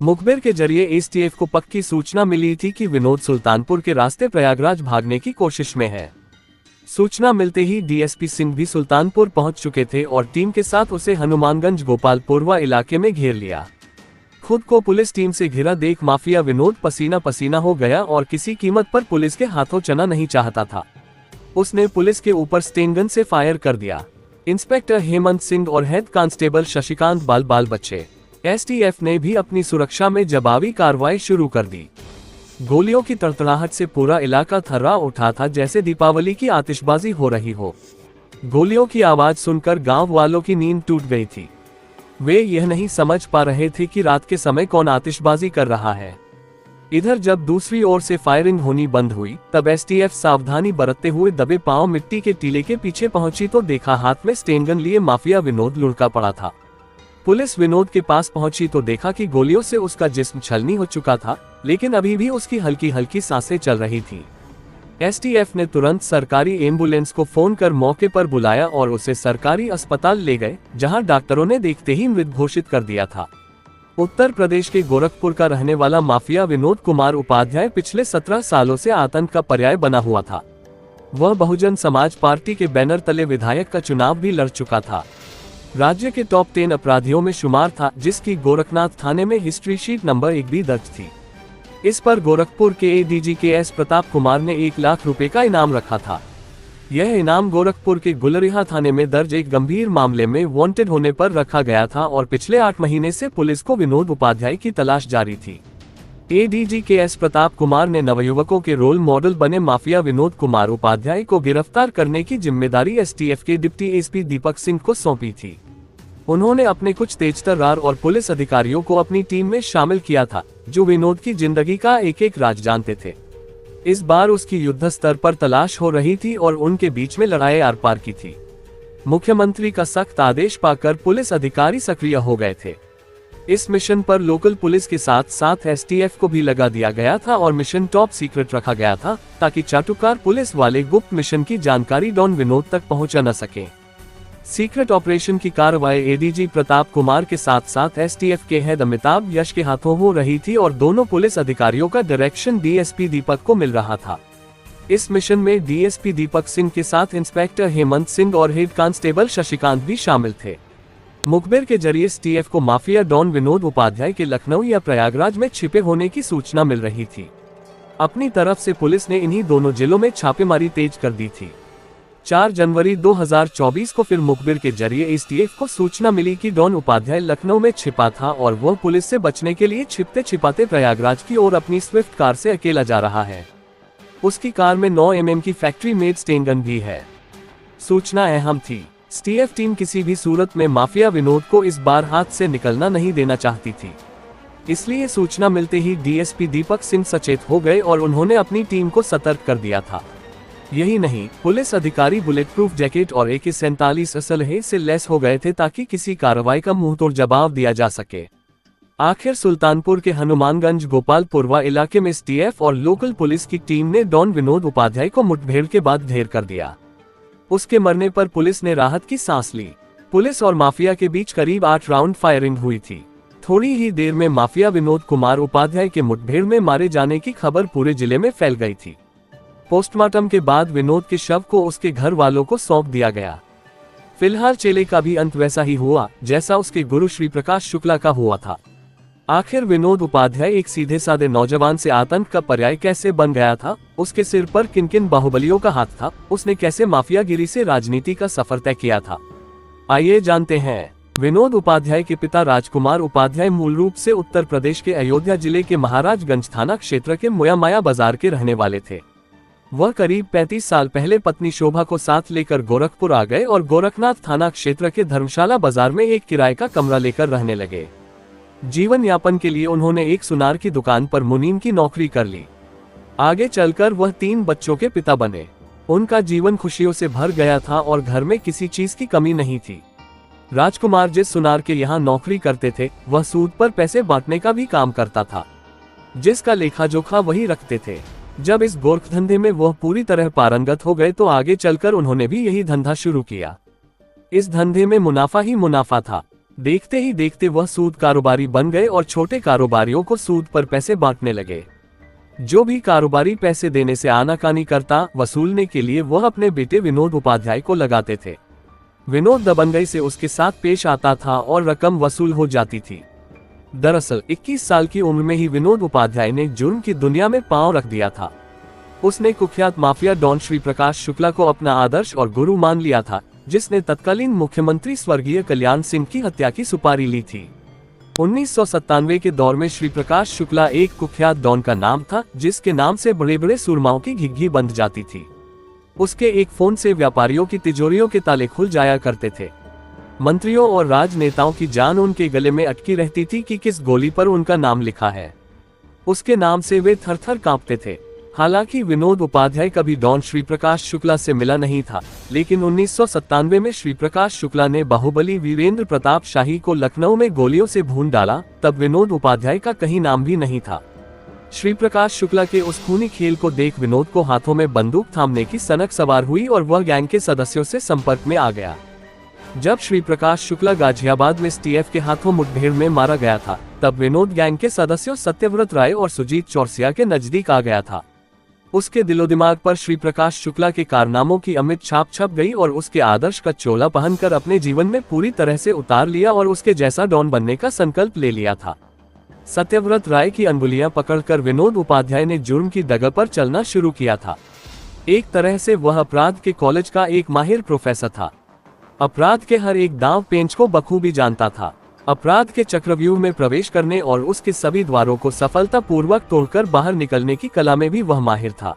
मुखबिर के जरिए एसटीएफ को पक्की सूचना मिली थी कि विनोद सुल्तानपुर के रास्ते प्रयागराज भागने की कोशिश में है। सूचना मिलते ही डीएसपी सिंह भी सुल्तानपुर पहुंच चुके थे और टीम के साथ उसे हनुमानगंज गोपालपुरवा इलाके में घेर लिया। खुद को पुलिस टीम से घिरा देख माफिया विनोद पसीना पसीना हो गया और किसी कीमत पर पुलिस के हाथों चना नहीं चाहता था। उसने पुलिस के ऊपर स्टेनगन से फायर कर दिया। इंस्पेक्टर हेमंत सिंह और हेड कांस्टेबल शशिकांत बाल बचे। एसटीएफ ने भी अपनी सुरक्षा में जवाबी कार्रवाई शुरू कर दी। गोलियों की तड़तड़ाहट से पूरा इलाका थर्रा उठा था, जैसे दीपावली की आतिशबाजी हो रही हो। गोलियों की आवाज सुनकर गांव वालों की नींद टूट गई थी। वे यह नहीं समझ पा रहे थे कि रात के समय कौन आतिशबाजी कर रहा है। इधर जब दूसरी ओर से फायरिंग होनी बंद हुई, तब एसटीएफ सावधानी बरतते हुए दबे पांव मिट्टी के टीले के पीछे पहुंची तो देखा हाथ में स्टेनगन लिए माफिया विनोद लुढ़का पड़ा था। पुलिस विनोद के पास पहुंची तो देखा कि गोलियों से उसका जिस्म छलनी हो चुका था, लेकिन अभी भी उसकी हल्की हल्की सांसें चल रही थी। एसटीएफ ने तुरंत सरकारी एम्बुलेंस को फोन कर मौके पर बुलाया और उसे सरकारी अस्पताल ले गए, जहां डॉक्टरों ने देखते ही मृत घोषित कर दिया था। उत्तर प्रदेश के गोरखपुर का रहने वाला माफिया विनोद कुमार उपाध्याय पिछले 17 सालों से आतंक का पर्याय बना हुआ था। वह बहुजन समाज पार्टी के बैनर तले विधायक का चुनाव भी लड़ चुका था। राज्य के टॉप 10 अपराधियों में शुमार था, जिसकी गोरखनाथ थाने में हिस्ट्री शीट नंबर 1 भी दर्ज थी। इस पर गोरखपुर के एडीजी KS प्रताप कुमार ने 1 लाख रुपए का इनाम रखा था। यह इनाम गोरखपुर के गुलरिहा थाने में दर्ज एक गंभीर मामले में वांटेड होने पर रखा गया था और पिछले 8 महीने से पुलिस को विनोद उपाध्याय की तलाश जारी थी। एडीजी KS प्रताप कुमार ने नवयुवकों के रोल मॉडल बने माफिया विनोद कुमार उपाध्याय को गिरफ्तार करने की जिम्मेदारी एसटीएफ के डिप्टी एसपी दीपक सिंह को सौंपी थी। उन्होंने अपने कुछ तेजतर्रार और पुलिस अधिकारियों को अपनी टीम में शामिल किया था, जो विनोद की जिंदगी का एक एक राज जानते थे। इस बार उसकी युद्ध स्तर पर तलाश हो रही थी और उनके बीच में लड़ाई आर पार की थी। मुख्यमंत्री का सख्त आदेश पाकर पुलिस अधिकारी सक्रिय हो गए थे। इस मिशन पर लोकल पुलिस के साथ साथ एसटीएफ को भी लगा दिया गया था और मिशन टॉप सीक्रेट रखा गया था, ताकि चाटुकार पुलिस वाले गुप्त मिशन की जानकारी डॉन विनोद तक पहुंचा न सके। सीक्रेट ऑपरेशन की कार्रवाई एडीजी प्रताप कुमार के साथ साथ एसटीएफ के हेड अमिताभ यश के हाथों हो रही थी और दोनों पुलिस अधिकारियों का डायरेक्शन डीएसपी दीपक को मिल रहा था। इस मिशन में डीएसपी दीपक सिंह के साथ इंस्पेक्टर हेमंत सिंह और हेड कांस्टेबल शशिकांत भी शामिल थे। मुखबिर के जरिए एसटीएफ को माफिया डॉन विनोद उपाध्याय के लखनऊ या प्रयागराज में छिपे होने की सूचना मिल रही थी। अपनी तरफ से पुलिस ने इन्हीं दोनों जिलों में छापेमारी तेज कर दी थी। 4 जनवरी 2024 को फिर मुखबिर के जरिए एसटीएफ को सूचना मिली कि डॉन उपाध्याय लखनऊ में छिपा था और वह पुलिस से बचने के लिए छिपते छिपाते प्रयागराज की ओर अपनी स्विफ्ट कार से अकेला जा रहा है। उसकी कार में 9 mm की फैक्ट्री मेड स्टेनगन भी है। सूचना अहम थी। एसटीएफ टीम किसी भी सूरत में माफिया विनोद को इस बार हाथ से निकलना नहीं देना चाहती थी। इसलिए सूचना मिलते ही डीएसपी दीपक सिंह सचेत हो गए और उन्होंने अपनी टीम को सतर्क कर दिया था। यही नहीं, पुलिस अधिकारी बुलेट प्रूफ जैकेट और AK-47 असलहे से लैस हो गए थे, ताकि किसी कार्रवाई का मुंहतोड़ जवाब दिया जा सके। आखिर सुल्तानपुर के हनुमानगंज गोपालपुरवा इलाके में एसटीएफ और लोकल पुलिस की टीम ने डॉन विनोद उपाध्याय को मुठभेड़ के बाद ढेर कर दिया। उसके मरने पर पुलिस ने राहत की सांस ली। पुलिस और माफिया के बीच करीब 8 राउंड फायरिंग हुई थी। थोड़ी ही देर में माफिया विनोद कुमार उपाध्याय के मुठभेड़ में मारे जाने की खबर पूरे जिले में फैल गई थी। पोस्टमार्टम के बाद विनोद के शव को उसके घर वालों को सौंप दिया गया। फिलहाल चेले का भी अंत वैसा ही हुआ जैसा उसके गुरु श्री प्रकाश शुक्ला का हुआ था। आखिर विनोद उपाध्याय एक सीधे साधे नौजवान से आतंक का पर्याय कैसे बन गया था? उसके सिर पर किन किन बाहुबलियों का हाथ था? उसने कैसे माफियागिरी से राजनीति का सफर तय किया था? आइए जानते हैं। विनोद उपाध्याय के पिता राजकुमार उपाध्याय मूल रूप से उत्तर प्रदेश के अयोध्या जिले के महाराजगंज थाना क्षेत्र के मोयामाया बाजार के रहने वाले थे। वह करीब 35 साल पहले पत्नी शोभा को साथ लेकर गोरखपुर आ गए और गोरखनाथ थाना क्षेत्र के धर्मशाला बाजार में एक किराए का कमरा लेकर रहने लगे। जीवन यापन के लिए उन्होंने एक सुनार की दुकान पर मुनीम की नौकरी कर ली। आगे चलकर वह 3 बच्चों के पिता बने। उनका जीवन खुशियों से भर गया था और घर में किसी चीज की कमी नहीं थी। राजकुमार जिस सुनार के यहाँ नौकरी करते थे, वह सूद पर पैसे बांटने का भी काम करता था, जिसका लेखा जोखा वही रखते थे। जब इस गोरख धंधे में वह पूरी तरह पारंगत हो गए तो आगे चलकर उन्होंने भी यही धंधा शुरू किया। इस धंधे में मुनाफा ही मुनाफा था। देखते ही देखते वह सूद कारोबारी बन गए और छोटे कारोबारियों को सूद पर पैसे बांटने लगे। जो भी कारोबारी पैसे देने से आनाकानी करता, वसूलने के लिए वह अपने बेटे विनोद उपाध्याय को लगाते थे। विनोद दबंगई से उसके साथ पेश आता था और रकम वसूल हो जाती थी। दरअसल 21 साल की उम्र में ही विनोद उपाध्याय ने जुर्म की दुनिया में पांव रख दिया था। उसने कुख्यात माफिया डॉन श्री प्रकाश शुक्ला को अपना आदर्श और गुरु मान लिया था, जिसने तत्कालीन मुख्यमंत्री स्वर्गीय कल्याण सिंह की हत्या की सुपारी ली थी। 1997 के दौर में श्री प्रकाश शुक्ला एक कुख्यात डॉन का नाम था, जिसके नाम से बड़े बड़े सुरमाओं की घिघी बंध जाती थी। उसके एक फोन से व्यापारियों की तिजोरियों के ताले खुल जाया करते थे। मंत्रियों और राजनेताओं की जान उनके गले में अटकी रहती थी कि किस गोली पर उनका नाम लिखा है। उसके नाम से वे थर थर कांपते थे। हालांकि विनोद उपाध्याय कभी डॉन श्री प्रकाश शुक्ला से मिला नहीं था, लेकिन 1997 में श्री प्रकाश शुक्ला ने बाहुबली वीरेंद्र प्रताप शाही को लखनऊ में गोलियों से भून डाला, तब विनोद उपाध्याय का कहीं नाम भी नहीं था। श्री प्रकाश शुक्ला के उस खूनी खेल को देख विनोद को हाथों में बंदूक थामने की सनक सवार हुई और वह गैंग के सदस्यों से संपर्क में आ गया। जब श्री प्रकाश शुक्ला गाजियाबाद में एसटीएफ के हाथों मुठभेड़ में मारा गया था, तब विनोद गैंग के सदस्यों सत्यव्रत राय और सुजीत चौरसिया के नजदीक आ गया था। उसके दिलो दिमाग पर श्री प्रकाश शुक्ला के कारनामों की अमिट छाप छप गई और उसके आदर्श का चोला पहनकर अपने जीवन में पूरी तरह से उतार लिया और उसके जैसा डॉन बनने का संकल्प ले लिया था। सत्यव्रत राय की अंगुलियां पकड़कर विनोद उपाध्याय ने जुर्म की डगर पर चलना शुरू किया था। एक तरह से वह अपराध के कॉलेज का एक माहिर प्रोफेसर था। अपराध के हर एक दांव पेंच को बखूबी जानता था। अपराध के चक्रव्यूह में प्रवेश करने और उसके सभी द्वारों को सफलतापूर्वक तोड़कर बाहर निकलने की कला में भी वह माहिर था।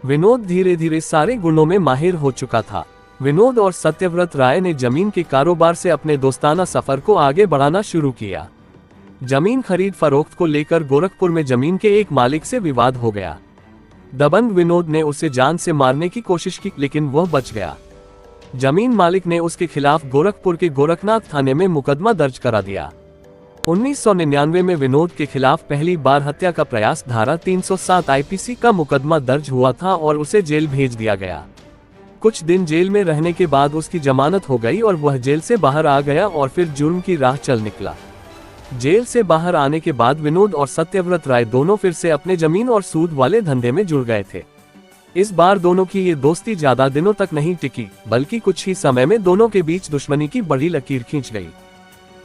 विनोद धीरे धीरे सारे गुणों में माहिर हो चुका था। विनोद और सत्यव्रत राय ने जमीन के कारोबार से अपने दोस्ताना सफर को आगे बढ़ाना शुरू किया। जमीन खरीद फरोख्त को लेकर गोरखपुर में जमीन के एक मालिक से विवाद हो गया। दबंग विनोद ने उसे जान से मारने की कोशिश की, लेकिन वह बच गया। जमीन मालिक ने उसके खिलाफ गोरखपुर के गोरखनाथ थाने में मुकदमा दर्ज करा दिया। 1999 में विनोद के खिलाफ पहली बार हत्या का प्रयास धारा 307 आईपीसी का मुकदमा दर्ज हुआ था और उसे जेल भेज दिया गया। कुछ दिन जेल में रहने के बाद उसकी जमानत हो गई और वह जेल से बाहर आ गया और फिर जुर्म की राह चल निकला। जेल से बाहर आने के बाद विनोद और सत्यव्रत राय दोनों फिर से अपने जमीन और सूद वाले धंधे में जुड़ गए थे। इस बार दोनों की ये दोस्ती ज्यादा दिनों तक नहीं टिकी, बल्कि कुछ ही समय में दोनों के बीच दुश्मनी की बड़ी लकीर खींच गई।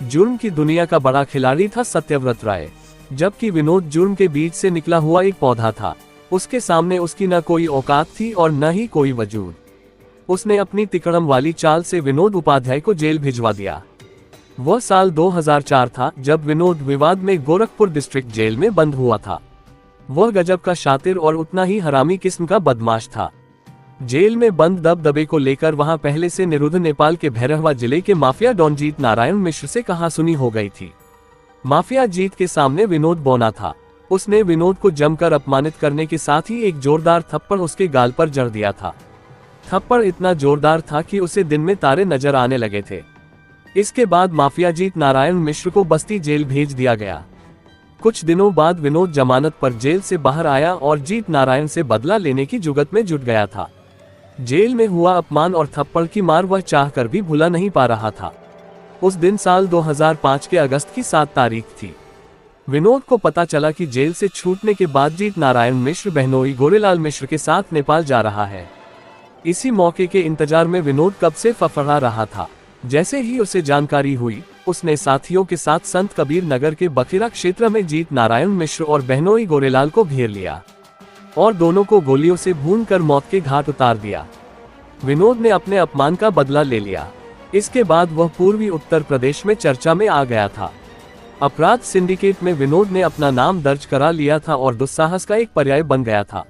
जुर्म की दुनिया का बड़ा खिलाड़ी था सत्यव्रत राय, जबकि विनोद जुर्म के बीच से निकला हुआ एक पौधा था। उसके सामने उसकी न कोई औकात थी और न ही कोई वजूद। उसने अपनी तिकड़म वाली चाल से विनोद उपाध्याय को जेल भिजवा दिया। वह साल 2004 था जब विनोद विवाद में गोरखपुर डिस्ट्रिक्ट जेल में बंद हुआ था। वह गजब का शातिर और उतना ही हरामी किस्म का बदमाश था। जेल में बंद दबदबे को लेकर वहां पहले से निरुद्ध नेपाल के भैरहवा जिले के माफिया डॉन जीत नारायण मिश्र से कहासुनी हो गई थी। माफिया जीत के सामने विनोद बौना था। उसने विनोद को जमकर अपमानित करने के साथ ही एक जोरदार थप्पड़ उसके गाल पर जड़ दिया था। थप्पड़ इतना जोरदार था कि उसे दिन में तारे नजर आने लगे थे। इसके बाद माफिया जीत नारायण मिश्र को बस्ती जेल भेज दिया गया। कुछ दिनों बाद विनोद जमानत पर जेल से बाहर आया और जीत नारायण से बदला लेने की जुगत में जुट गया था। जेल में हुआ अपमान और थप्पड़ की मार वह चाहकर भी भुला नहीं पा रहा था। उस दिन साल 2005 के अगस्त की 7 तारीख थी। विनोद को पता चला कि जेल से छूटने के बाद जीत नारायण मिश्र बहनोई गोरेलाल मिश्र के साथ नेपाल जा रहा है। इसी मौके के इंतजार में विनोद कब से फफड़ा रहा था। जैसे ही उसे जानकारी हुई, उसने साथियों के साथ संत कबीर नगर के बखीरा क्षेत्र में जीत नारायण मिश्र और बहनोई गोरेलाल को घेर लिया और दोनों को गोलियों से भूनकर मौत के घाट उतार दिया। विनोद ने अपने अपमान का बदला ले लिया। इसके बाद वह पूर्वी उत्तर प्रदेश में चर्चा में आ गया था। अपराध सिंडिकेट में विनोद ने अपना नाम दर्ज करा लिया था और दुस्साहस का एक पर्याय बन गया था।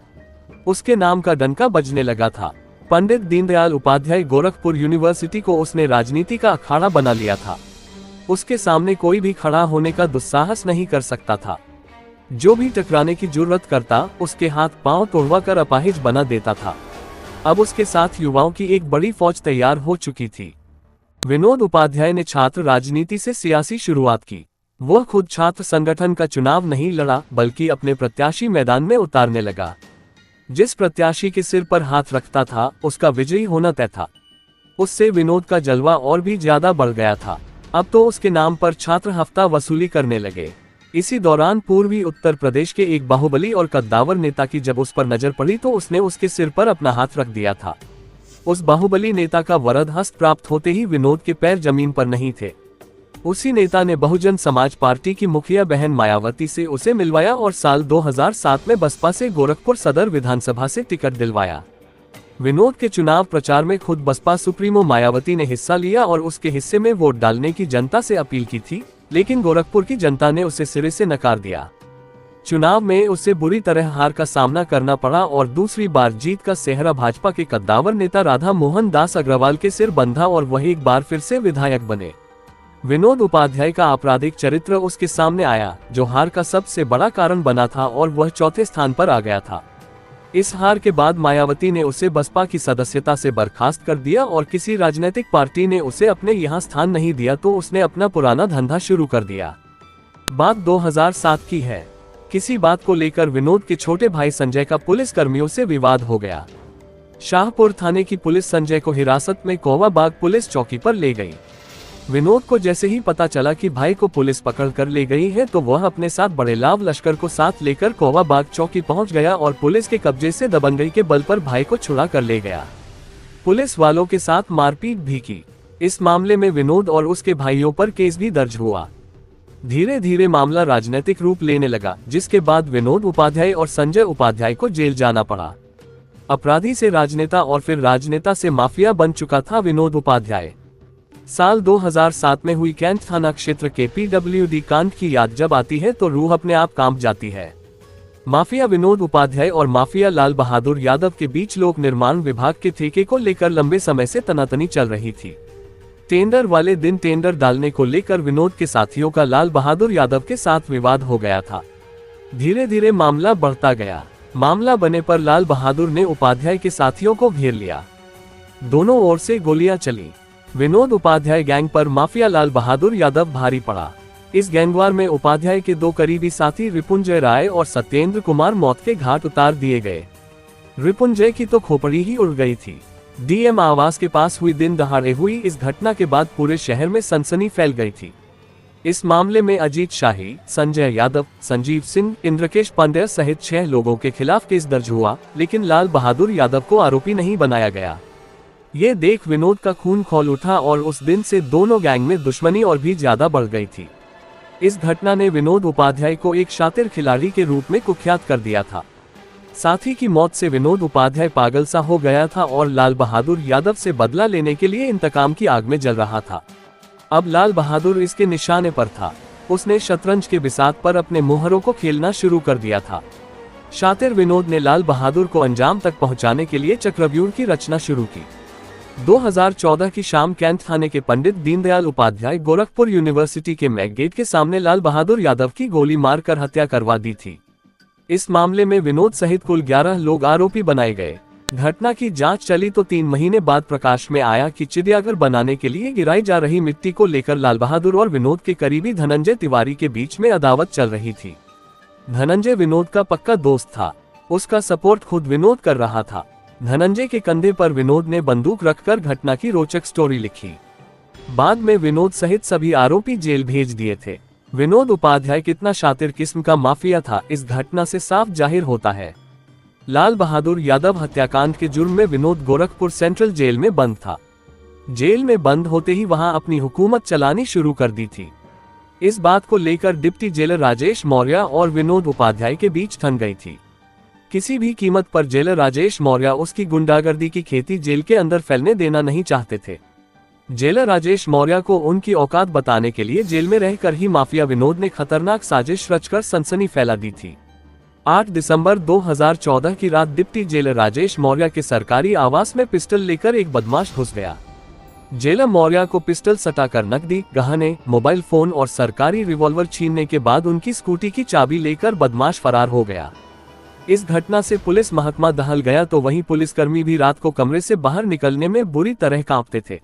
उसके नाम का डंका बजने लगा था। पंडित दीनदयाल उपाध्याय गोरखपुर यूनिवर्सिटी को उसने राजनीति का अखाड़ा बना लिया था। उसके सामने कोई भी खड़ा होने का दुस्साहस नहीं कर सकता था। जो भी टकराने की जुर्रत करता, उसके हाथ पांव तोड़वा कर अपाहिज बना देता था। अब उसके साथ युवाओं की एक बड़ी फौज तैयार हो चुकी थी। विनोद उपाध्याय ने छात्र राजनीति से सियासी शुरुआत की। वह खुद छात्र संगठन का चुनाव नहीं लड़ा, बल्कि अपने प्रत्याशी मैदान में उतारने लगा। जिस प्रत्याशी के सिर पर हाथ रखता था, उसका विजयी होना तय था। उससे विनोद का जलवा और भी ज्यादा बढ़ गया था। अब तो उसके नाम पर छात्र हफ्ता वसूली करने लगे। इसी दौरान पूर्वी उत्तर प्रदेश के एक बाहुबली और कद्दावर नेता की जब उस पर नजर पड़ी तो उसने उसके सिर पर अपना हाथ रख दिया था। उस बाहुबली नेता का वरद हस्त प्राप्त होते ही विनोद के पैर जमीन पर नहीं थे। उसी नेता ने बहुजन समाज पार्टी की मुखिया बहन मायावती से उसे मिलवाया और साल 2007 में बसपा से गोरखपुर सदर विधानसभा से टिकट दिलवाया। विनोद के चुनाव प्रचार में खुद बसपा सुप्रीमो मायावती ने हिस्सा लिया और उसके हिस्से में वोट डालने की जनता से अपील की थी, लेकिन गोरखपुर की जनता ने उसे सिरे से नकार दिया। चुनाव में उसे बुरी तरह हार का सामना करना पड़ा और दूसरी बार जीत का सेहरा भाजपा के कद्दावर नेता राधा मोहन दास अग्रवाल के सिर बंधा और वह एक बार फिर से विधायक बने। विनोद उपाध्याय का आपराधिक चरित्र उसके सामने आया, जो हार का सबसे बड़ा कारण बना था और वह चौथे स्थान पर आ गया था। इस हार के बाद मायावती ने उसे बसपा की सदस्यता से बर्खास्त कर दिया और किसी राजनीतिक पार्टी ने उसे अपने यहाँ स्थान नहीं दिया तो उसने अपना पुराना धंधा शुरू कर दिया। बात 2007 की है। किसी बात को लेकर विनोद के छोटे भाई संजय का पुलिस कर्मियों से विवाद हो गया। शाहपुर थाने की पुलिस संजय को हिरासत में कौवा बाग पुलिस चौकी पर ले गई। विनोद को जैसे ही पता चला कि भाई को पुलिस पकड़ कर ले गई है तो वह अपने साथ बड़े लाभ लश्कर को साथ लेकर कौवा बाग चौकी पहुंच गया और पुलिस के कब्जे से दबंगई के बल पर भाई को छुड़ा कर ले गया। पुलिस वालों के साथ मारपीट भी की। इस मामले में विनोद और उसके भाइयों पर केस भी दर्ज हुआ। धीरे धीरे मामला राजनीतिक रूप लेने लगा, जिसके बाद विनोद उपाध्याय और संजय उपाध्याय को जेल जाना पड़ा। अपराधी से राजनेता और फिर राजनेता से माफिया बन चुका था विनोद उपाध्याय। साल 2007 में हुई कैंट थाना क्षेत्र के PWD कांड की याद जब आती है तो रूह अपने आप कांप जाती है। माफिया विनोद उपाध्याय और माफिया लाल बहादुर यादव के बीच लोक निर्माण विभाग के ठेके को लेकर लंबे समय से तनातनी चल रही थी। टेंडर वाले दिन टेंडर डालने को लेकर विनोद के साथियों का लाल बहादुर यादव के साथ विवाद हो गया था। धीरे धीरे मामला बढ़ता गया। मामला बने पर लाल बहादुर ने उपाध्याय के साथियों को घेर लिया। दोनों ओर से गोलियां चली। विनोद उपाध्याय गैंग पर माफिया लाल बहादुर यादव भारी पड़ा। इस गैंगवार में उपाध्याय के दो करीबी साथी रिपुंजय राय और सत्येंद्र कुमार मौत के घाट उतार दिए गए। रिपुंजय की तो खोपड़ी ही उड़ गई थी। DM आवास के पास हुई दिन दहाड़े हुई इस घटना के बाद पूरे शहर में सनसनी फैल गई थी। इस मामले में अजीत शाही, संजय यादव, संजीव सिंह, इंद्रकेश पांड्या सहित 6 लोगों के खिलाफ केस दर्ज हुआ, लेकिन लाल बहादुर यादव को आरोपी नहीं बनाया गया। ये देख विनोद का खून खौल उठा और उस दिन से दोनों गैंग में दुश्मनी और भी ज्यादा बढ़ गई थी। इस घटना ने विनोद उपाध्याय को एक शातिर खिलाड़ी के रूप में कुख्यात कर दिया था। साथी की मौत से विनोद उपाध्याय पागल सा हो गया था और लाल बहादुर यादव से बदला लेने के लिए इंतकाम की आग में जल रहा था। अब लाल बहादुर इसके निशाने पर था। उसने शतरंज के बिसात पर अपने मोहरों को खेलना शुरू कर दिया था। शातिर विनोद ने लाल बहादुर को अंजाम तक पहुंचाने के लिए चक्रव्यूह की रचना शुरू की। 2014 की शाम कैंट थाने के पंडित दीनदयाल उपाध्याय गोरखपुर यूनिवर्सिटी के मैक गेट के सामने लाल बहादुर यादव की गोली मारकर हत्या करवा दी थी। इस मामले में विनोद सहित कुल 11 लोग आरोपी बनाए गए। घटना की जांच चली तो 3 महीने बाद प्रकाश में आया कि चिड़ियाघर बनाने के लिए गिराई जा रही मिट्टी को लेकर लाल बहादुर और विनोद के करीबी धनंजय तिवारी के बीच में अदावत चल रही थी। धनंजय विनोद का पक्का दोस्त था। उसका सपोर्ट खुद विनोद कर रहा था। धनंजय के कंधे पर विनोद ने बंदूक रखकर घटना की रोचक स्टोरी लिखी। बाद में विनोद सहित सभी आरोपी जेल भेज दिए थे। विनोद उपाध्याय कितना शातिर किस्म का माफिया था, इस घटना से साफ जाहिर होता है। लाल बहादुर यादव हत्याकांड के जुर्म में विनोद गोरखपुर सेंट्रल जेल में बंद था। जेल में बंद होते ही वहां अपनी हुकूमत चलानी शुरू कर दी थी। इस बात को लेकर डिप्टी जेलर राजेश मौर्य और विनोद उपाध्याय के बीच ठन गई थी। किसी भी कीमत पर जेलर राजेश मौर्य उसकी गुंडागर्दी की खेती जेल के अंदर फैलने देना नहीं चाहते थे। जेलर राजेश मौर्य को उनकी औकात बताने के लिए जेल में रहकर ही माफिया विनोद ने खतरनाक साजिश रचकर सनसनी फैला दी थी। 8 दिसंबर 2014 की रात डिप्टी जेलर राजेश मौर्य के सरकारी आवास में पिस्टल लेकर एक बदमाश घुस गया। जेलर मौर्य को पिस्टल सटाकर नकदी, गहने, मोबाइल फोन और सरकारी रिवॉल्वर छीनने के बाद उनकी स्कूटी की चाबी लेकर बदमाश फरार हो गया। इस घटना से पुलिस महकमा दहल गया तो वहीं पुलिसकर्मी भी रात को कमरे से बाहर निकलने में बुरी तरह कांपते थे।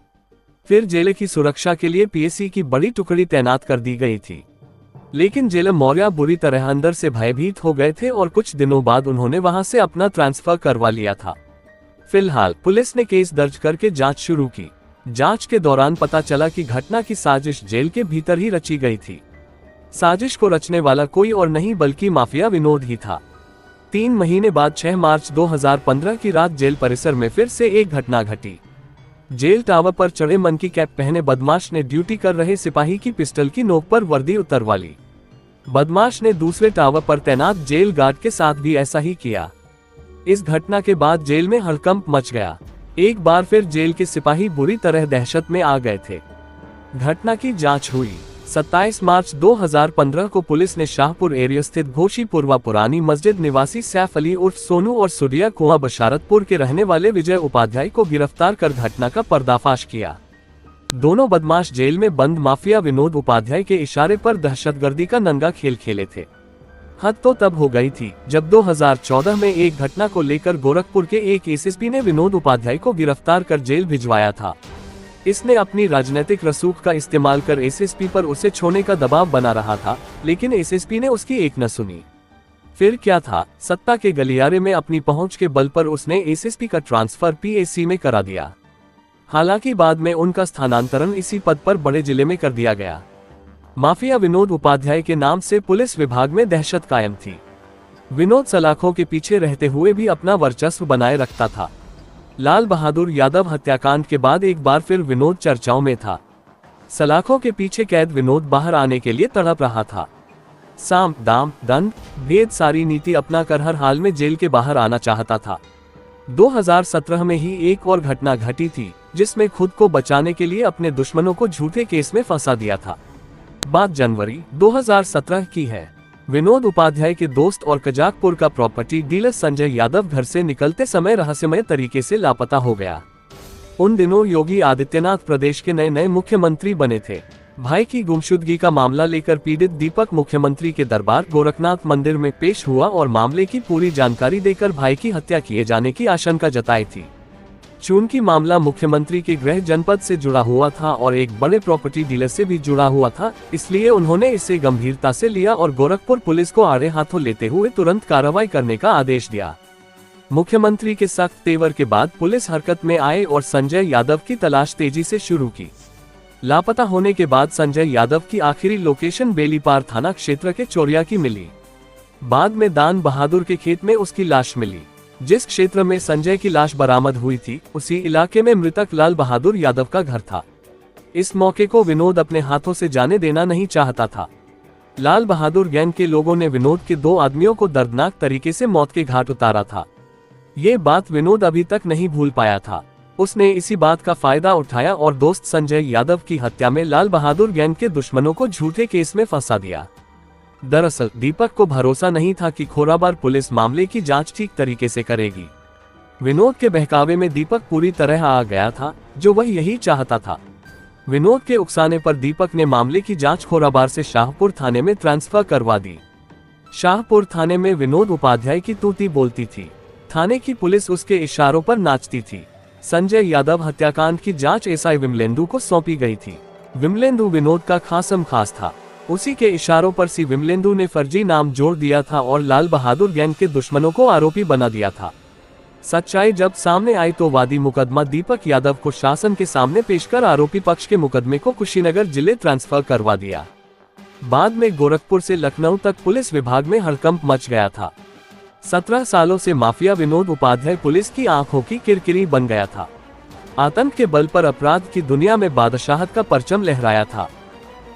फिर जेल की सुरक्षा के लिए PSC की बड़ी टुकड़ी तैनात कर दी गई थी। लेकिन जेलर मौर्य बुरी तरह अंदर से भयभीत हो गए थे और कुछ दिनों बाद उन्होंने वहां से अपना ट्रांसफर करवा लिया था। फिलहाल पुलिस ने केस दर्ज करके जांच शुरू की। जांच के दौरान पता चला कि घटना की साजिश जेल के भीतर ही रची गई थी। साजिश को रचने वाला कोई और नहीं बल्कि माफिया विनोद ही था। 3 महीने बाद 6 मार्च 2015 की रात जेल परिसर में फिर से एक घटना घटी। जेल टावर पर चढ़े मंकी कैप पहने बदमाश ने ड्यूटी कर रहे सिपाही की पिस्टल की नोक पर वर्दी उतरवा ली। बदमाश ने दूसरे टावर पर तैनात जेल गार्ड के साथ भी ऐसा ही किया। इस घटना के बाद जेल में हड़कंप मच गया। एक बार फिर जेल के सिपाही बुरी तरह दहशत में आ गए थे। घटना की जांच हुई। 27 मार्च 2015 को पुलिस ने शाहपुर एरिया स्थित घोशीपुरवा पुरानी मस्जिद निवासी सैफ अली उर्फ सोनू और सुरिया कुआं बशारतपुर के रहने वाले विजय उपाध्याय को गिरफ्तार कर घटना का पर्दाफाश किया। दोनों बदमाश जेल में बंद माफिया विनोद उपाध्याय के इशारे पर दहशतगर्दी का नंगा खेल खेले थे। हद तो तब हो गई थी जब 2014 में एक घटना को लेकर गोरखपुर के एक एसएसपी ने विनोद उपाध्याय को गिरफ्तार कर जेल भिजवाया था। इसने अपनी राजनीतिक रसूख का इस्तेमाल कर एसएसपी पर उसे छोड़ने का दबाव बना रहा था, लेकिन एसएसपी ने उसकी एक न सुनी। फिर क्या था, सत्ता के गलियारे में अपनी पहुंच के बल पर उसने एसएसपी का ट्रांसफर पीएसी में करा दिया। हालांकि बाद में उनका स्थानांतरण इसी पद पर बड़े जिले में कर दिया गया। माफिया विनोद उपाध्याय के नाम से पुलिस विभाग में दहशत कायम थी। विनोद सलाखों के पीछे रहते हुए भी अपना वर्चस्व बनाए रखता था। लाल बहादुर यादव हत्याकांड के बाद एक बार फिर विनोद चर्चाओं में था। सलाखों के पीछे कैद विनोद बाहर आने के लिए तड़प रहा था। साम दाम दंड भेद सारी नीति अपनाकर हर हाल में जेल के बाहर आना चाहता था। 2017 में ही एक और घटना घटी थी जिसमें खुद को बचाने के लिए अपने दुश्मनों को झूठे केस में फंसा दिया था। बात जनवरी 2017 की है। विनोद उपाध्याय के दोस्त और कजाकपुर का प्रॉपर्टी डीलर संजय यादव घर से निकलते समय रहस्यमय तरीके से लापता हो गया। उन दिनों योगी आदित्यनाथ प्रदेश के नए मुख्यमंत्री बने थे। भाई की गुमशुदगी का मामला लेकर पीड़ित दीपक मुख्यमंत्री के दरबार गोरखनाथ मंदिर में पेश हुआ और मामले की पूरी जानकारी देकर भाई की हत्या किए जाने की आशंका जताई थी। चूंकि मामला मुख्यमंत्री के गृह जनपद से जुड़ा हुआ था और एक बड़े प्रॉपर्टी डीलर से भी जुड़ा हुआ था, इसलिए उन्होंने इसे गंभीरता से लिया और गोरखपुर पुलिस को आड़े हाथों लेते हुए तुरंत कार्रवाई करने का आदेश दिया। मुख्यमंत्री के सख्त तेवर के बाद पुलिस हरकत में आए और संजय यादव की तलाश तेजी से शुरू की। लापता होने के बाद संजय यादव की आखिरी लोकेशन बेलीपार थाना क्षेत्र के चोरिया की मिली। बाद में दान बहादुर के खेत में उसकी लाश मिली। जिस क्षेत्र में संजय की लाश बरामद हुई थी, उसी इलाके में मृतक लाल बहादुर यादव का घर था। इस मौके को विनोद अपने हाथों से जाने देना नहीं चाहता था। लाल बहादुर गैंग के लोगों ने विनोद के 2 आदमियों को दर्दनाक तरीके से मौत के घाट उतारा था। ये बात विनोद अभी तक नहीं भूल पाया था। उसने इसी बात का फायदा उठाया और दोस्त संजय यादव की हत्या में लाल बहादुर गैंग के दुश्मनों को झूठे केस में फंसा दिया। दरअसल दीपक को भरोसा नहीं था कि खोराबार पुलिस मामले की जांच ठीक तरीके से करेगी। विनोद के बहकावे में दीपक पूरी तरह आ गया था, जो वह यही चाहता था। विनोद के उकसाने पर दीपक ने मामले की जांच खोराबार से शाहपुर थाने में ट्रांसफर करवा दी। शाहपुर थाने में विनोद उपाध्याय की तूती बोलती थी। थाने की पुलिस उसके इशारों पर नाचती थी। संजय यादव हत्याकांड की जांच एसआई विमलेंदु को सौंपी गई थी। विमलेंदु विनोद का खासम खास था। उसी के इशारों पर सी विमलेंदु ने फर्जी नाम जोड़ दिया था और लाल बहादुर गैंग के दुश्मनों को आरोपी बना दिया था। सच्चाई जब सामने आई तो वादी मुकदमा दीपक यादव को शासन के सामने पेश कर आरोपी पक्ष के मुकदमे को कुशीनगर जिले ट्रांसफर करवा दिया। बाद में गोरखपुर से लखनऊ तक पुलिस विभाग में हड़कंप मच गया था। 17 सालों से माफिया विनोद उपाध्याय पुलिस की आंखों की किरकिरी बन गया था। आतंक के बल पर अपराध की दुनिया में बादशाहत का परचम लहराया था।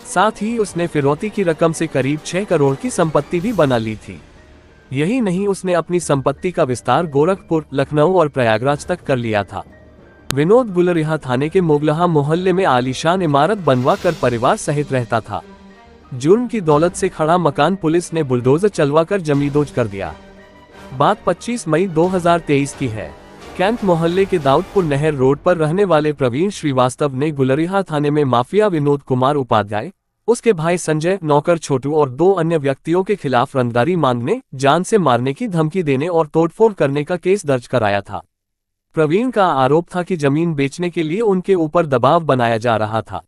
साथ ही उसने फिरौती की रकम से करीब 6 करोड़ की संपत्ति भी बना ली थी। यही नहीं, उसने अपनी संपत्ति का विस्तार गोरखपुर, लखनऊ और प्रयागराज तक कर लिया था। विनोद गुलरिहा थाने के मोगलहा मोहल्ले में आलीशान इमारत बनवा कर परिवार सहित रहता था। जुर्म की दौलत से खड़ा मकान पुलिस ने बुलडोजर चलवा कर जमींदोज कर दिया। बात 25 मई 2023 की है। कैंट मोहल्ले के दाऊदपुर नहर रोड पर रहने वाले प्रवीण श्रीवास्तव ने गुलरिहा थाने में माफिया विनोद कुमार उपाध्याय, उसके भाई संजय, नौकर छोटू और 2 अन्य व्यक्तियों के खिलाफ रंगदारी मांगने, जान से मारने की धमकी देने और तोड़फोड़ करने का केस दर्ज कराया था। प्रवीण का आरोप था कि जमीन बेचने के लिए उनके ऊपर दबाव बनाया जा रहा था।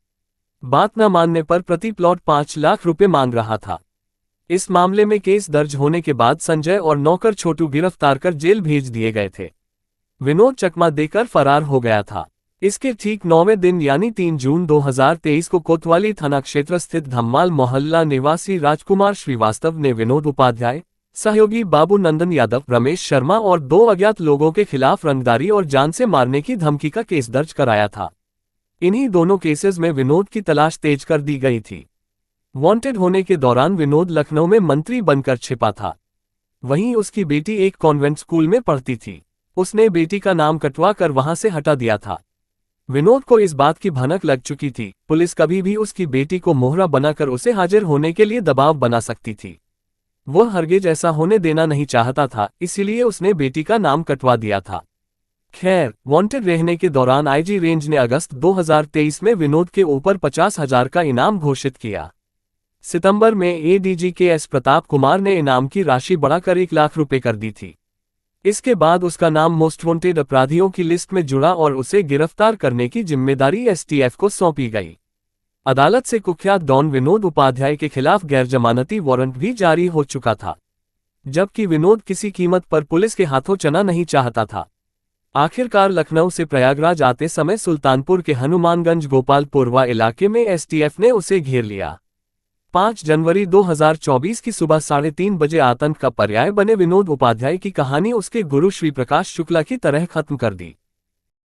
बात न मानने पर प्रति प्लॉट 5 लाख रुपए मांग रहा था। इस मामले में केस दर्ज होने के बाद संजय और नौकर छोटू गिरफ्तार कर जेल भेज दिए गए थे। विनोद चकमा देकर फरार हो गया था। इसके ठीक 9वें दिन यानी 3 जून 2023 को कोतवाली थाना क्षेत्र स्थित धम्माल मोहल्ला निवासी राजकुमार श्रीवास्तव ने विनोद उपाध्याय, सहयोगी बाबू नंदन यादव, रमेश शर्मा और 2 अज्ञात लोगों के खिलाफ रंगदारी और जान से मारने की धमकी का केस दर्ज कराया था। इन्हीं दोनों केसेस में विनोद की तलाश तेज कर दी गई थी। वांटेड होने के दौरान विनोद लखनऊ में मंत्री बनकर छिपा था। वहीं उसकी बेटी एक कॉन्वेंट स्कूल में पढ़ती थी। उसने बेटी का नाम कटवा कर वहां से हटा दिया था। विनोद को इस बात की भनक लग चुकी थी, पुलिस कभी भी उसकी बेटी को मोहरा बनाकर उसे हाजिर होने के लिए दबाव बना सकती थी। वह हरगिज ऐसा होने देना नहीं चाहता था, इसीलिए उसने बेटी का नाम कटवा दिया था। खैर, वांटेड रहने के दौरान आईजी रेंज ने अगस्त 2023 में विनोद के ऊपर 50,000 का इनाम घोषित किया। सितंबर में एडीजी के एस प्रताप कुमार ने इनाम की राशि बढ़ाकर 1 लाख रुपए कर दी थी। इसके बाद उसका नाम मोस्ट वांटेड अपराधियों की लिस्ट में जुड़ा और उसे गिरफ्तार करने की जिम्मेदारी एसटीएफ को सौंपी गई। अदालत से कुख्यात डॉन विनोद उपाध्याय के खिलाफ गैरजमानती वारंट भी जारी हो चुका था, जबकि विनोद किसी कीमत पर पुलिस के हाथों चना नहीं चाहता था। आखिरकार लखनऊ से प्रयागराज आते समय सुल्तानपुर के हनुमानगंज गोपालपुरवा इलाके में एसटीएफ ने उसे घेर लिया। 5 जनवरी 2024 की सुबह 3:30 बजे आतंक का पर्याय बने विनोद उपाध्याय की कहानी उसके गुरु श्री प्रकाश शुक्ला की तरह खत्म कर दी।